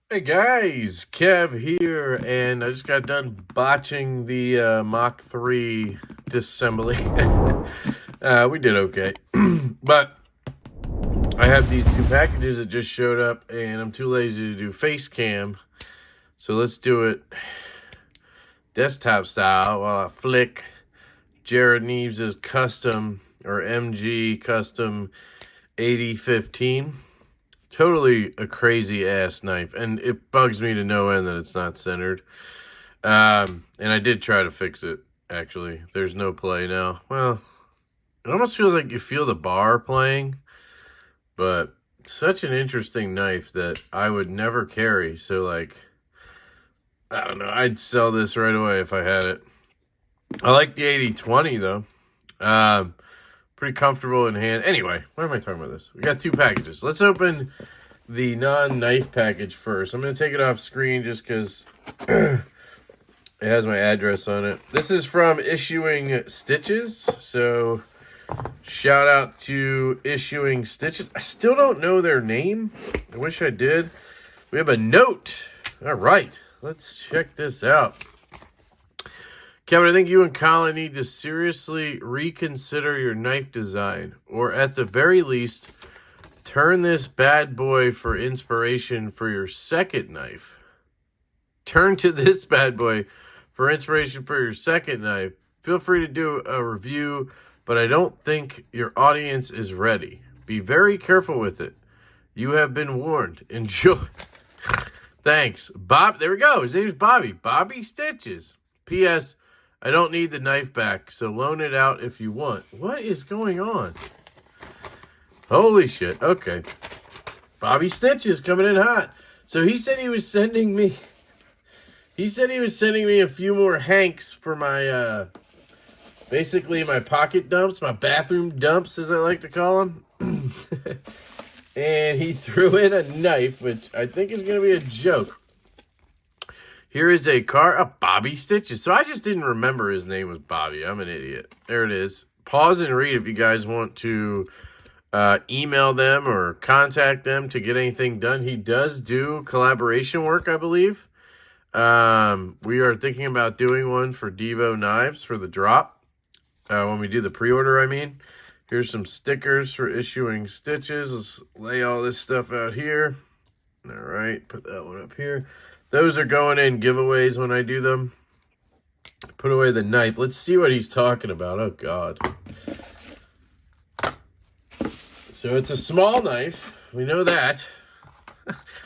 Hey guys, Kev here, and I just got done botching the Mach 3 disassembly. We did okay, but I have these two packages that just showed up, and I'm too lazy to do face cam, so let's do it desktop style while I flick Jared Neves' custom, or MG custom 8015. Totally a crazy ass knife, and it bugs me to no end that it's not centered. And I did try to fix it, actually. There's no play now. Well, it almost feels like you feel the bar playing, but such an interesting knife that I would never carry. So, like, I don't know. I'd sell this right away if I had it. I like the 8020, though. Pretty comfortable in hand. Anyway, why am I talking about this? We got two packages. Let's open the non-knife package first. I'm going to take it off screen just because it has my address on it. This is from Issuing Stitches. So, shout out to Issuing Stitches. I still don't know their name. I wish I did. We have a note. All right. Let's check this out. Kevin, I think you and Colin need to seriously reconsider your knife design, or at the very least, turn this bad boy for inspiration for your second knife. Turn to this bad boy for inspiration for your second knife. Feel free to do a review, but I don't think your audience is ready. Be very careful with it. You have been warned. Enjoy. Thanks. Bob, there we go. His name's Bobby. Bobby Stitches. P.S. I don't need the knife back, so loan it out if you want. What is going on? Holy shit. Okay. Bobby Stitches coming in hot. So he said he was sending me a few more hanks for my basically my pocket dumps, my bathroom dumps as I like to call them. And he threw in a knife, which I think is going to be a joke. Here is a Bobby Stitches. So I just didn't remember his name was Bobby. I'm an idiot. There it is. Pause and read if you guys want to email them or contact them to get anything done. He does do collaboration work, I believe. We are thinking about doing one for Devo Knives for the drop. When we do the pre-order, I mean. Here's some stickers for Issuing Stitches. Let's lay all this stuff out here. All right, put that one up here. Those are going in giveaways when I do them. Put away the knife. Let's see what he's talking about. Oh, God. So it's a small knife. We know that.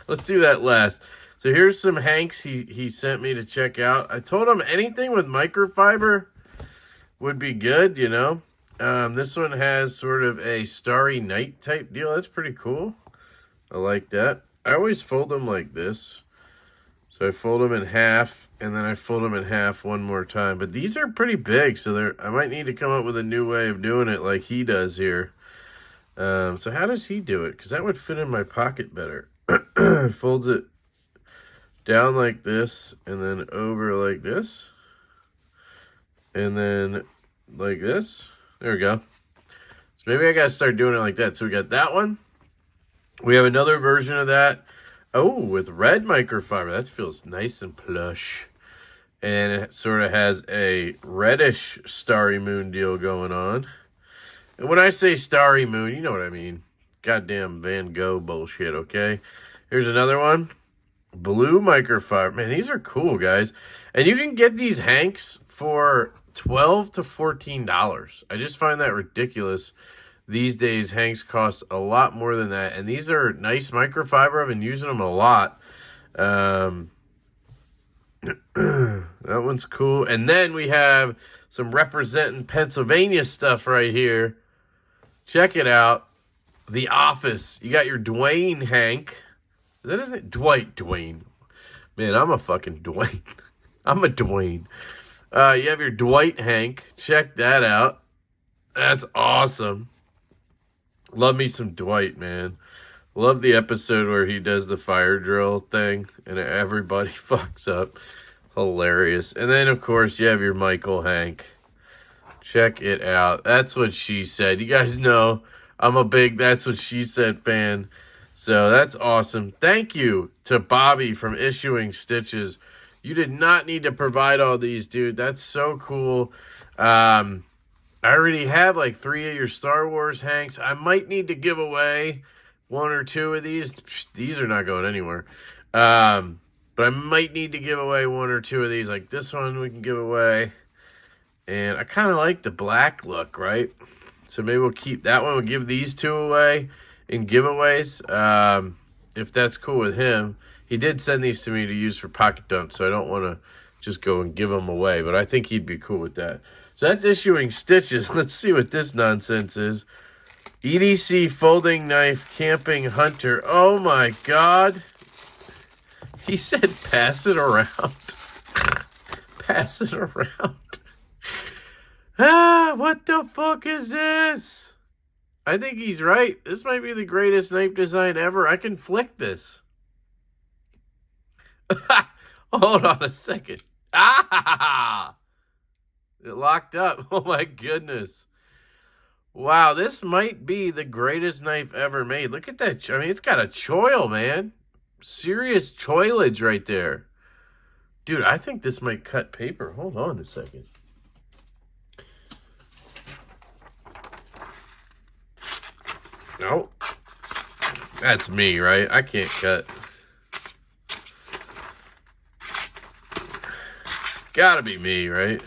Let's do that last. So here's some hanks he sent me to check out. I told him anything with microfiber would be good, you know. This one has sort of a Starry Night type deal. That's pretty cool. I like that. I always fold them like this. So I fold them in half, and then I fold them in half one more time. But these are pretty big, so I might need to come up with a new way of doing it like he does here. So how does he do it? Because that would fit in my pocket better. Folds it down like this, and then over like this. And then like this. There we go. So maybe I got to start doing it like that. So we got that one. We have another version of that. Oh, with red microfiber. That feels nice and plush. And it sort of has a reddish Starry Moon deal going on. And when I say Starry Moon, you know what I mean. Goddamn Van Gogh bullshit, okay? Here's another one. Blue microfiber. Man, these are cool, guys. And you can get these hanks for $12 to $14. I just find that ridiculous. These days, hanks cost a lot more than that. And these are nice microfiber. I've been using them a lot. That one's cool. And then we have some representing Pennsylvania stuff right here. Check it out. The Office. You got your Dwayne Hank. Is that his name? Dwayne. Man, I'm a fucking Dwayne. I'm a Dwayne. You have your Dwight Hank. Check that out. That's awesome. Love me some Dwight, man. Love the episode where he does the fire drill thing and everybody fucks up. Hilarious. And then, of course, you have your Michael Hank. Check it out. That's what she said. You guys know I'm a big That's What She Said fan. So that's awesome. Thank you to Bobby from Issuing Stitches. You did not need to provide all these, dude. That's so cool. I already have like 3 of your Star Wars Hanks. I might need to give away 1 or 2 of these. These are not going anywhere. But I might need to give away 1 or 2 of these. Like this one we can give away. And I kind of like the black look, right? So maybe we'll keep that one. We'll give these 2 away in giveaways. If that's cool with him. He did send these to me to use for pocket dump, so I don't want to just go and give them away. But I think he'd be cool with that. So that's Issuing Stitches. Let's see what this nonsense is. EDC Folding Knife Camping Hunter. Oh my God. He said pass it around. Pass it around. What the fuck is this? I think he's right. This might be the greatest knife design ever. I can flick this. Hold on a second. Ah! It locked up. Oh my goodness. Wow, this might be the greatest knife ever made. Look at that. I mean, it's got a choil, man. Serious choilage right there. Dude, I think this might cut paper. Hold on a second. Nope. That's me, right? I can't cut. Gotta be me, right?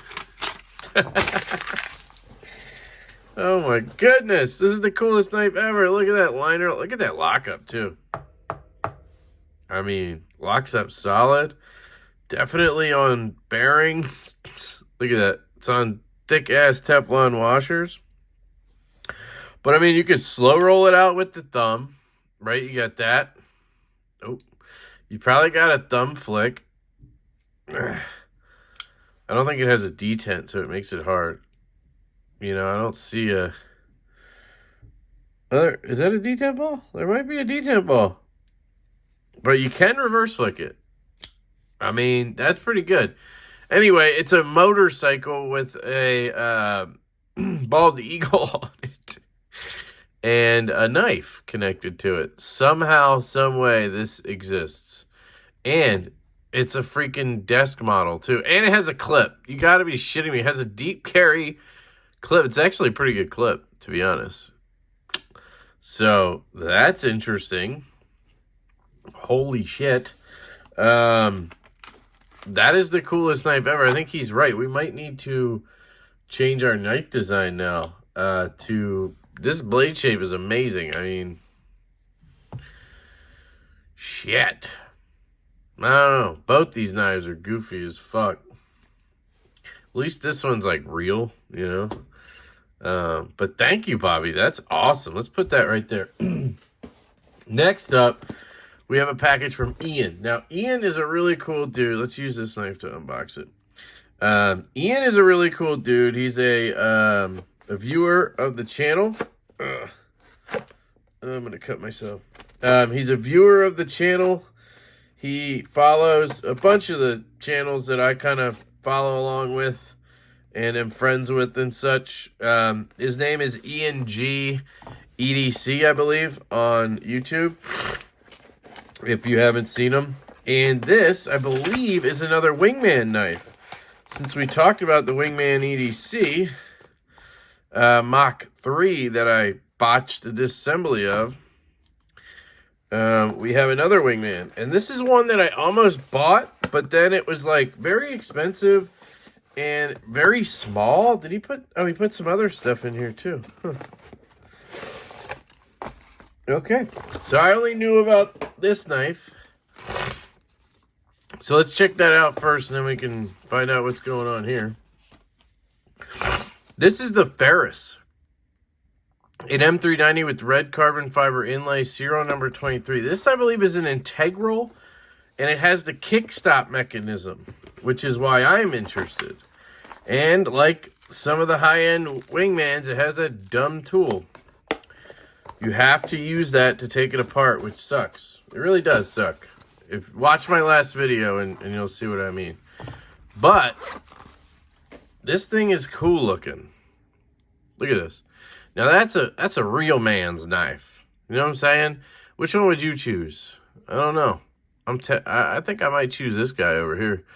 Oh my goodness. This is the coolest knife ever. Look at that liner. Look at that lockup, too. I mean, locks up solid. Definitely on bearings. Look at that. It's on thick-ass Teflon washers. But, I mean, you could slow roll it out with the thumb. Right? You got that. Oh. You probably got a thumb flick. I don't think it has a detent, so it makes it hard. You know, I don't see a... Is that a detent ball? There might be a detent ball. But you can reverse flick it. I mean, that's pretty good. Anyway, it's a motorcycle with a bald eagle on it. And a knife connected to it. Somehow, some way, this exists. And it's a freaking desk model, too. And it has a clip. You gotta be shitting me. It has a deep carry clip. It's actually a pretty good clip, to be honest. So, that's interesting. Holy shit. That is the coolest knife ever. I think he's right. We might need to change our knife design now. This blade shape is amazing. I mean, shit. I don't know. Both these knives are goofy as fuck. At least this one's like real, you know. But thank you, Bobby. That's awesome. Let's put that right there. Next up, we have a package from Ian. Now, Ian is a really cool dude. Let's use this knife to unbox it. Ian is a really cool dude. He's a viewer of the channel. I'm going to cut myself. He's a viewer of the channel. He follows a bunch of the channels that I kind of follow along with and am friends with and such. His name is Ian G. EDC, I believe, on YouTube, if you haven't seen him. And this, I believe, is another Wingman knife. Since we talked about the Wingman EDC Mach 3 that I botched the disassembly of, we have another Wingman. And this is one that I almost bought, but then it was like very expensive and very small. Did he put... Oh, he put some other stuff in here too. Huh. Okay. So I only knew about this knife. So let's check that out first, and then we can find out what's going on here. This is the Ferus. An M390 with red carbon fiber inlay, serial number 23. This, I believe, is an integral, and it has the kickstop mechanism, which is why I'm interested. And like some of the high-end Wingmans, it has a dumb tool. You have to use that to take it apart, which sucks. It really does suck. Watch my last video, and you'll see what I mean. But this thing is cool looking. Look at this. Now that's a real man's knife. You know what I'm saying? Which one would you choose? I don't know. I think I might choose this guy over here.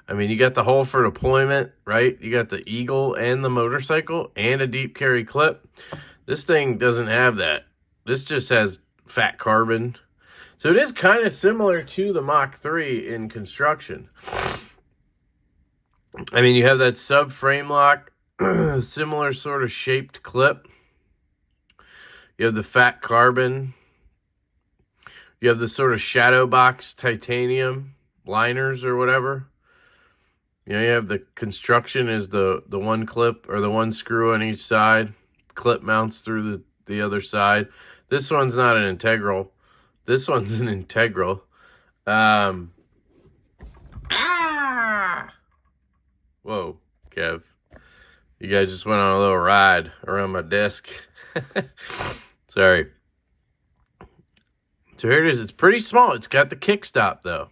I mean, you got the hole for deployment, right? You got the Eagle and the motorcycle and a deep carry clip. This thing doesn't have that. This just has fat carbon. So it is kind of similar to the Mach 3 in construction. I mean, you have that subframe lock, similar sort of shaped clip. You have the fat carbon. You have the sort of shadow box titanium liners or whatever. You know, you have the construction is the one clip or the one screw on each side. Clip mounts through the other side. This one's not an integral. This one's an integral. Whoa, Kev. You guys just went on a little ride around my desk. Sorry. So here it is. It's pretty small. It's got the kickstop, though.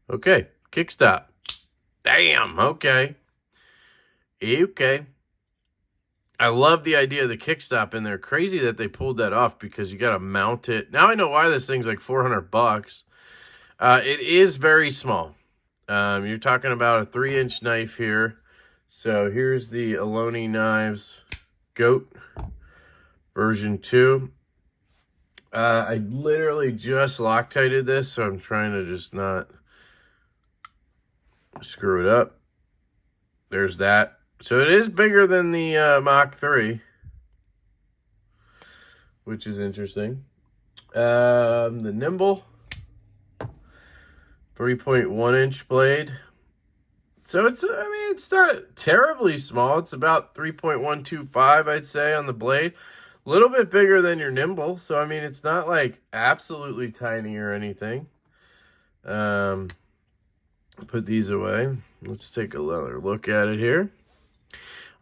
Okay, kickstop. Damn, okay. Okay. I love the idea of the kickstop in there. Crazy that they pulled that off because you got to mount it. Now I know why this thing's like $400. It is very small. You're talking about a 3-inch knife here. So here's the Aloni Knives Goat version 2. I literally just Loctited this, so I'm trying to just not screw it up. There's that. So it is bigger than the Mach 3, which is interesting. The Nimble 3.1-inch blade. So it's, I mean, it's not terribly small. It's about 3.125, I'd say, on the blade. A little bit bigger than your Nimble. So, I mean, it's not like absolutely tiny or anything. Put these away. Let's take another look at it here.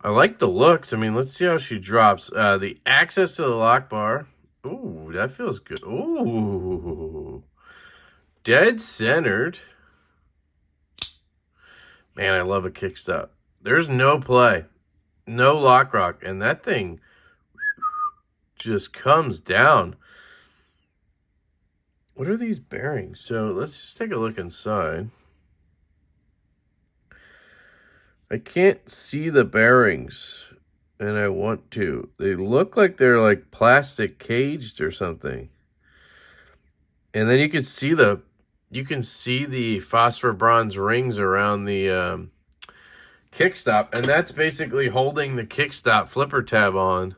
I like the looks. I mean, let's see how she drops. The access to the lock bar. Ooh, that feels good. Ooh. Dead centered. Man, I love a kickstop. There's no play. No lock rock. And that thing just comes down. What are these bearings? So let's just take a look inside. I can't see the bearings, and I want to. They look like they're like plastic caged or something. And then you can see the phosphor bronze rings around the kickstop, and that's basically holding the kickstop flipper tab on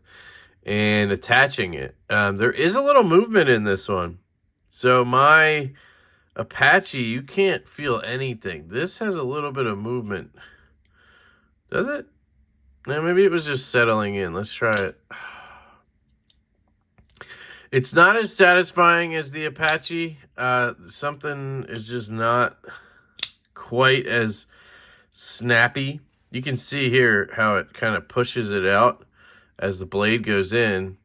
and attaching it. There is a little movement in this one. So my Apache, you can't feel anything. This has a little bit of movement. Does it? No, maybe it was just settling in. Let's try it. It's not as satisfying as the Apache. Something is just not quite as snappy. You can see here how it kind of pushes it out as the blade goes in.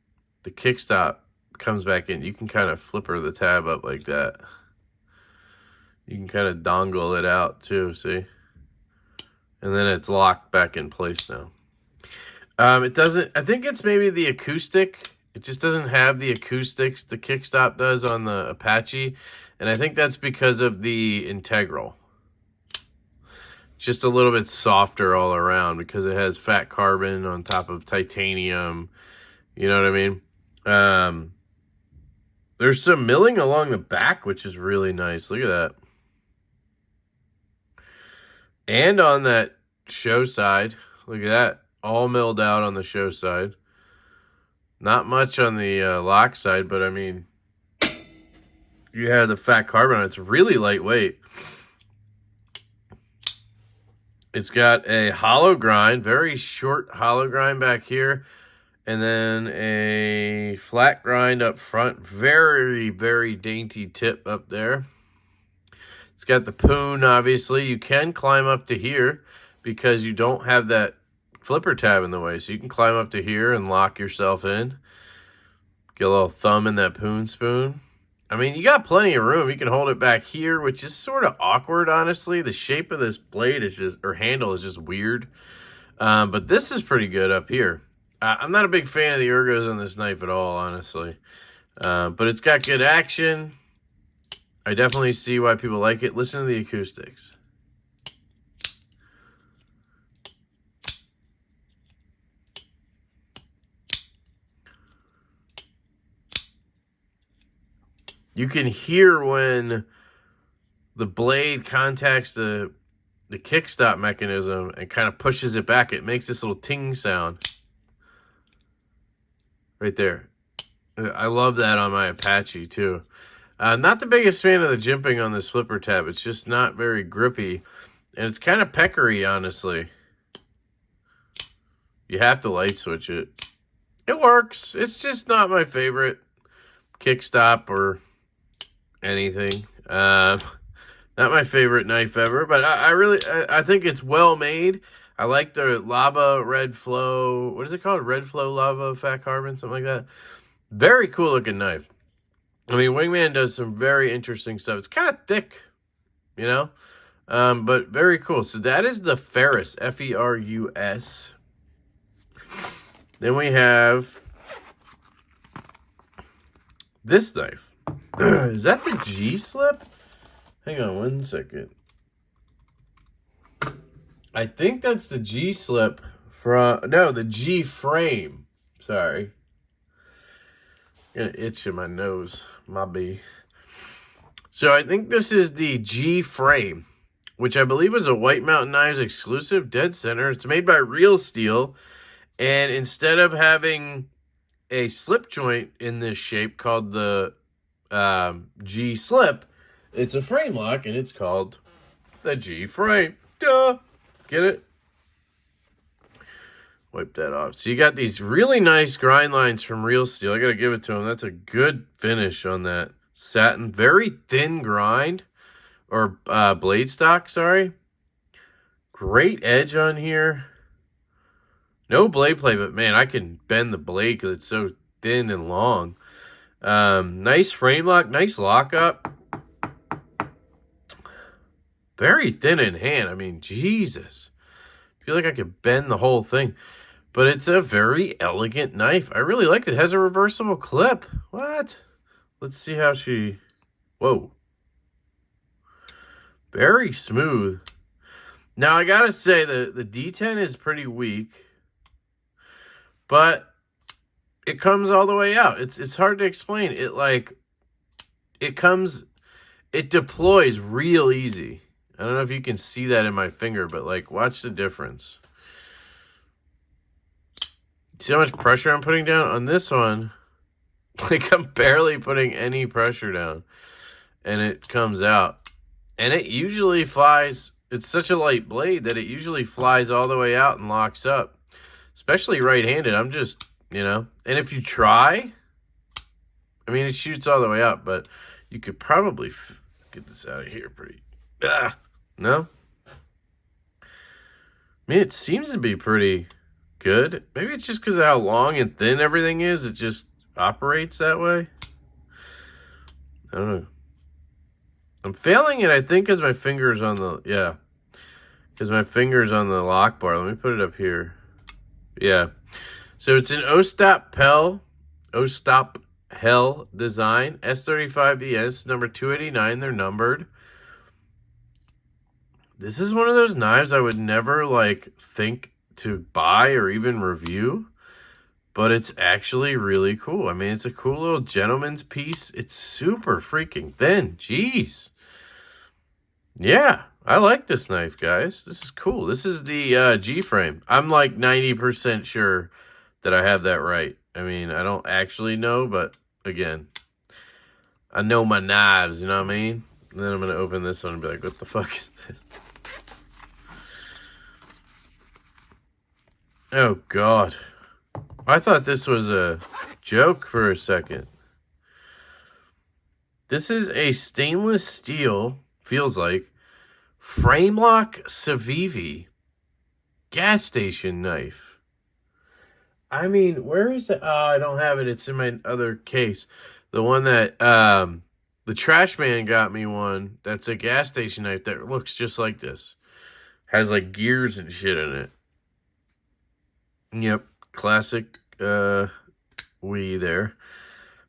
The kickstop comes back in. You can kind of flipper the tab up like that. You can kind of dongle it out too, see? And then it's locked back in place now. It doesn't, I think it's maybe the acoustic. It just doesn't have the acoustics the kickstop does on the Apache. And I think that's because of the integral. Just a little bit softer all around because it has fat carbon on top of titanium. You know what I mean? There's some milling along the back, which is really nice. Look at that. And on that show side, look at that. All milled out on the show side. Not much on the lock side, but I mean, you have the fat carbon. It's really lightweight. It's got a hollow grind, very short hollow grind back here. And then a flat grind up front. Very, very dainty tip up there. It's got the poon, obviously. You can climb up to here because you don't have that flipper tab in the way. So you can climb up to here and lock yourself in. Get a little thumb in that poon spoon. I mean, you got plenty of room. You can hold it back here, which is sort of awkward, honestly. The shape of this blade is just, or handle is just weird. But this is pretty good up here. I'm not a big fan of the ergos on this knife at all, honestly. But it's got good action. I definitely see why people like it. Listen to the acoustics. You can hear when the blade contacts the kickstop mechanism and kind of pushes it back. It makes this little ting sound. Right there. I love that on my Apache too. Not the biggest fan of the jimping on this flipper tab. It's just not very grippy. And it's kind of peckery, honestly. You have to light switch it. It works. It's just not my favorite kickstop or anything. Not my favorite knife ever, but I think it's well made. I like the lava red flow. What is it called? Red flow lava fat carbon, something like that. Very cool looking knife. I mean, Wingman does some very interesting stuff. It's kind of thick, you know, but very cool. So that is the Ferus, Ferus. Then we have this knife. Is that the G-slip? Hang on one second. I think that's the G-slip from... No, the G-frame. Sorry. Gonna itch in my nose. My B. So I think this is the G-frame, which I believe was a White Mountain Knives exclusive, dead center. It's made by Real Steel. And instead of having a slip joint in this shape called the G-slip, it's a frame lock, and it's called the G-frame. Duh! Get it? Wipe that off. So you got these really nice grind lines from Real Steel. I got to give it to them. That's a good finish on that satin. Very thin grind, or blade stock, sorry. Great edge on here. No blade play, but man, I can bend the blade because it's so thin and long. Nice frame lock, nice lockup. Very thin in hand. I mean, Jesus. I feel like I could bend the whole thing. But it's a very elegant knife. I really like it. It has a reversible clip. What? Let's see how she... Whoa. Very smooth. Now, I gotta say, the D10 is pretty weak. But it comes all the way out. It's hard to explain. It deploys real easy. I don't know if you can see that in my finger, but like, watch the difference. See how much pressure I'm putting down? On this one, like I'm barely putting any pressure down. And it comes out. And it usually flies, it's such a light blade that it usually flies all the way out and locks up. Especially right-handed. I'm just, you know. And if you try, I mean, it shoots all the way out, but you could probably get this out of here pretty... No? I mean, it seems to be pretty good. Maybe it's just because of how long and thin everything is. It just operates that way. I don't know. I'm failing it, I think, because my finger's on the... Yeah. Because my finger's on the lock bar. Let me put it up here. Yeah. So it's an Ostap Hell design. S35ES, number 289. They're numbered. This is one of those knives I would never, like, think to buy or even review. But it's actually really cool. I mean, it's a cool little gentleman's piece. It's super freaking thin. Jeez. Yeah, I like this knife, guys. This is cool. This is the G-frame. I'm, like, 90% sure that I have that right. I mean, I don't actually know, but, again, I know my knives, you know what I mean? And then I'm going to open this one and be like, what the fuck is this? Oh, God. I thought this was a joke for a second. This is a stainless steel, feels like, frame lock Civivi gas station knife. I mean, where is it? Oh, I don't have it. It's in my other case. The one that the trash man got me one. That's a gas station knife that looks just like this. Has like gears and shit in it. Yep. classic Wii there.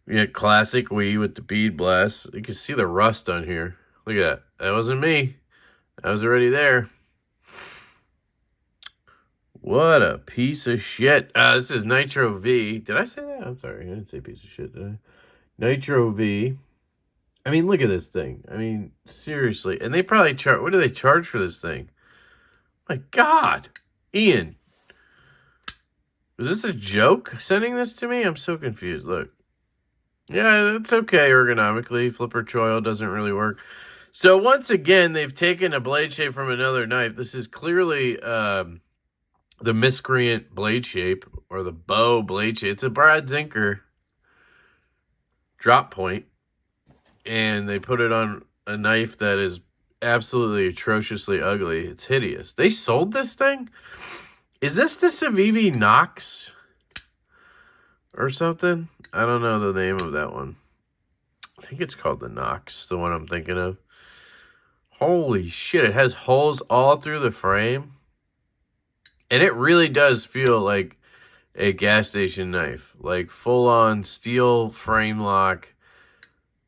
We got classic Wii with the bead blast. You can see the rust on here. Look at that. That wasn't me. I was already there. What a piece of shit. This is Nitro V. Did I say that? I'm sorry. I didn't say piece of shit, did I? Nitro V. I mean, look at this thing. I mean, seriously. And they probably charge... What do they charge for this thing? My God. Ian. Was this a joke sending this to me? I'm so confused. Look. Yeah, it's okay ergonomically. Flipper choil doesn't really work. So once again, they've taken a blade shape from another knife. This is clearly the miscreant blade shape, or the bow blade shape. It's a Brad Zinker drop point, and they put it on a knife that is absolutely atrociously ugly. It's hideous. They sold this thing? Is this the Civivi Nox or something? I don't know the name of that one. I think it's called the Nox, the one I'm thinking of. Holy shit, it has holes all through the frame. And it really does feel like a gas station knife. Like full-on steel frame lock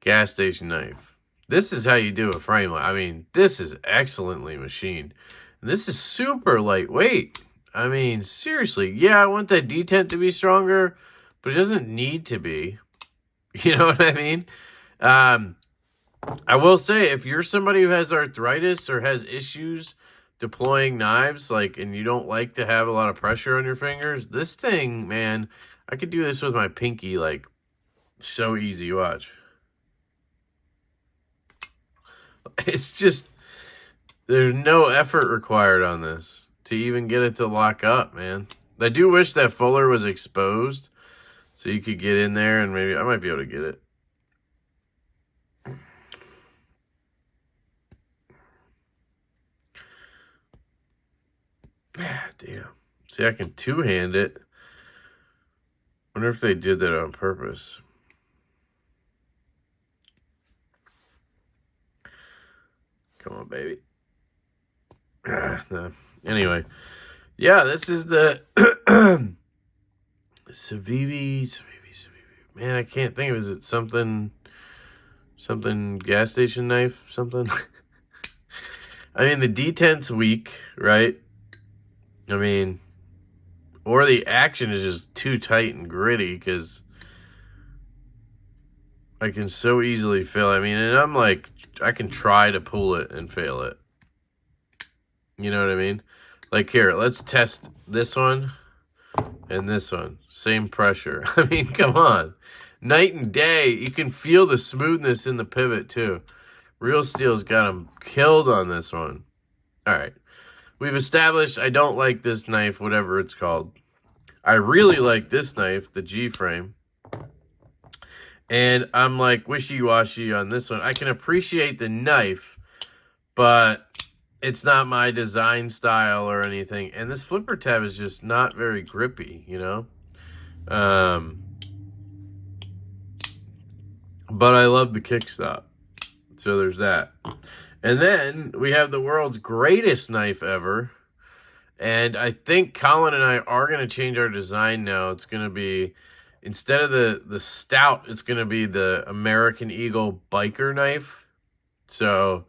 gas station knife. This is how you do a frame lock. I mean, this is excellently machined. This is super lightweight. I mean, seriously. Yeah, I want that detent to be stronger, but it doesn't need to be. You know what I mean? I will say, if you're somebody who has arthritis or has issues deploying knives, like, and you don't like to have a lot of pressure on your fingers, this thing, man, I could do this with my pinky, like, so easy. Watch. It's just, there's no effort required on this to even get it to lock up, man. I do wish that fuller was exposed so you could get in there and maybe I might be able to get it. Damn. See, I can two-hand it. Wonder if they did that on purpose. Come on, baby. No. Anyway. Yeah, this is the Civivi. Man, I can't think of it. Is it something gas station knife? Something? I mean, the detent's weak, right? I mean, or the action is just too tight and gritty because I can so easily fail. I mean, and I'm like, I can try to pull it and fail it. You know what I mean? Like, here, let's test this one and this one. Same pressure. I mean, come on. Night and day. You can feel the smoothness in the pivot, too. Real Steel's got him killed on this one. All right. We've established I don't like this knife, whatever it's called. I really like this knife, the G-frame. And I'm like wishy-washy on this one. I can appreciate the knife, but it's not my design style or anything. And this flipper tab is just not very grippy, you know? But I love the kickstop. So there's that. And then we have the world's greatest knife ever. And I think Colin and I are going to change our design now. It's going to be, instead of the stout, it's going to be the American Eagle biker knife. So,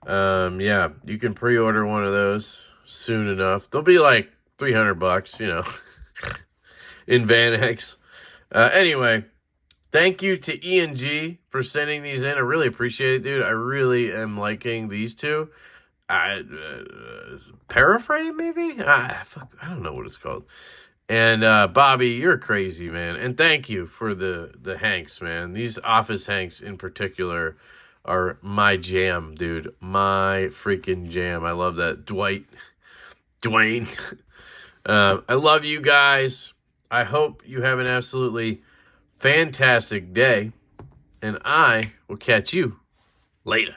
yeah, you can pre-order one of those soon enough. They'll be like $300, you know, in Van-X. Anyway, thank you to ENG for sending these in. I really appreciate it, dude. I really am liking these two. Paraframe, maybe? Fuck, I don't know what it's called. And Bobby, you're crazy, man. And thank you for the Hanks, man. These office Hanks in particular are my jam, dude. My freaking jam. I love that. Dwayne. I love you guys. I hope you have an absolutely fantastic day. And I will catch you later.